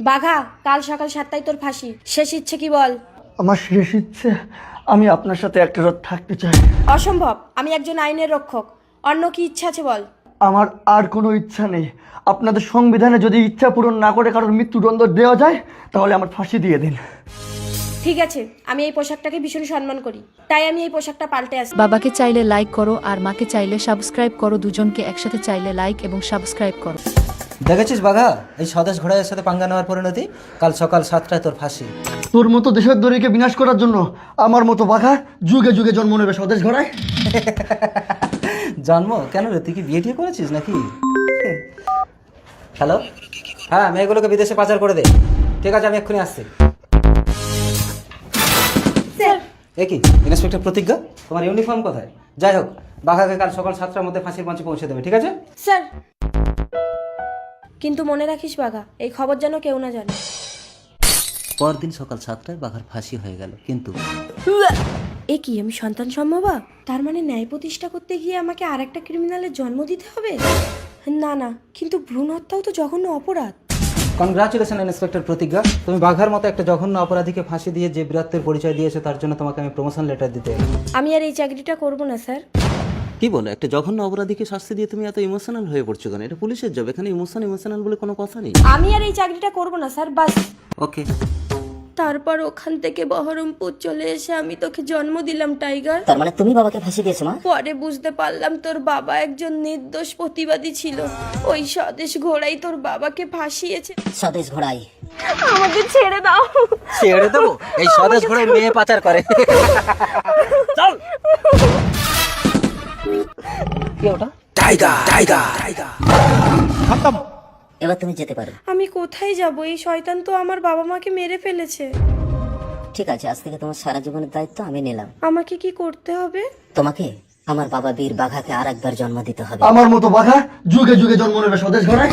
বাঘা, কাল সকাল 7টায় তোর ফাঁসি। শেষ ইচ্ছে কি বল? আমার শেষ ইচ্ছে আমি আপনার সাথে একটা রাত থাকতে চাই। অসম্ভব, আমি একজন আইনের রক্ষক। অন্য কি ইচ্ছা আছে বল? আমার আর কোনো ইচ্ছা নেই। আপনাদের সংবিধানে যদি ইচ্ছা পূরণ না করে কারোর মৃত্যুদণ্ড দেওয়া যায় তাহলে আমার ফাঁসি দিয়ে দিন। ঠিক আছে, আমি এই পোশাকটাকে ভীষণ সম্মান করি, তাই আমি এই পোশাকটা পাল্টে আসি। বাবাকে চাইলে লাইক করো আর মাকে চাইলে সাবস্ক্রাইব করো, দুজনকে একসাথে চাইলে লাইক এবং সাবস্ক্রাইব করো। দেখেছিস বাঘা, এই স্বদেশ ঘোড়াইয়ের সাথে পাঙ্গা নেওয়ার পরিণতি? কাল সকাল 7টায় তোর ফাঁসি। তোর মতো দেশদ্রোহীকে বিনাশ করার জন্য আমার মতো বাঘা যুগে যুগে জন্ম নেবে স্বদেশ ঘোড়ায়। জন্ম কেন রে, তুই কি বিয়ে টিয়ে করেছিস নাকি? হ্যালো, হ্যাঁ মেয়েগুলোকে বিদেশে পাচার করে দে। ঠিক আছে, আমি এক্ষুনি আসছি। এ কি ইন্সপেক্টর প্রতিজ্ঞা, তোমার ইউনিফর্ম কোথায়? যাই হোক, বাঘাকে কাল সকাল 7টার মধ্যে ফাঁসির মঞ্চে পৌঁছে দেবে, ঠিক আছে? স্যার, কিন্তু মনে রাখিস বাঘা, এই খবর যেন কেউ না জানে। পরদিন সকাল 7টায় বাঘার ফাঁসি হয়ে গেল, কিন্তু এ কি, আমি সন্তান সম্ভবা? তার মানে ন্যায় প্রতিষ্ঠা করতে গিয়ে আমাকে আর একটা ক্রিমিনালের জন্ম দিতে হবে? না না, কিন্তু ভ্রূণ হত্যাও তো জঘন্য অপরাধ। কনগ্রাচুলেশন ইন্সপেক্টর প্রতিজ্ঞা, তুমি বাঘার মতো একটা জঘন্য অপরাধীকে ফাঁসি দিয়ে যে বীরত্বের পরিচয় দিয়েছো তার জন্য তোমাকে আমি প্রমোশন লেটার দিতে এলাম। আমি আর এই চাকরিটা করব না স্যার। কি বলো, একটা জঘন্য অপরাধীকে শাস্তি দিয়ে তুমি এত ইমোশনাল হয়ে পড়ছো কেন? এটা পুলিশের জব, এখানে ইমোশনাল বলে কোনো কথা নেই। আমি আর এই চাকরিটা করব না স্যার, বাস। ওকে। তারপর ওখান থেকে বহরমপুর চলে এসে আমি তোকে জন্ম দিলাম টাইগার। তার মানে তুমি বাবাকে ফাঁসি দিয়েছো মা? পরে বুঝতে পারলাম তোর বাবা একজন নির্দোষ প্রতিবাদী ছিল। ওই স্বদেশ ঘোড়াই তোর বাবাকে ফাঁসিয়েছে। স্বদেশ ঘোড়াই। আমাকে ছেড়ে দাও। ছেড়ে দেবো? এই স্বদেশ ঘোড়ায় মেয়ে পাচার করে। চল। কি ওটা? এবার তুমি যেতে পারো। আমি কোথায় যাব? এই শয়তান তো আমার বাবা মাকে মেরে ফেলেছে। ঠিক আছে, আজ থেকে তোমার সারা জীবনের দায়িত্ব আমি নিলাম। আমাকে কি করতে হবে? তোমাকে আমার বাবা বীর বাঘাকে আর একবার জন্ম দিতে হবে। আমার মতো বাঘা যুগে যুগে জন্ম নেবে স্বদেশ ঘোড়ায়।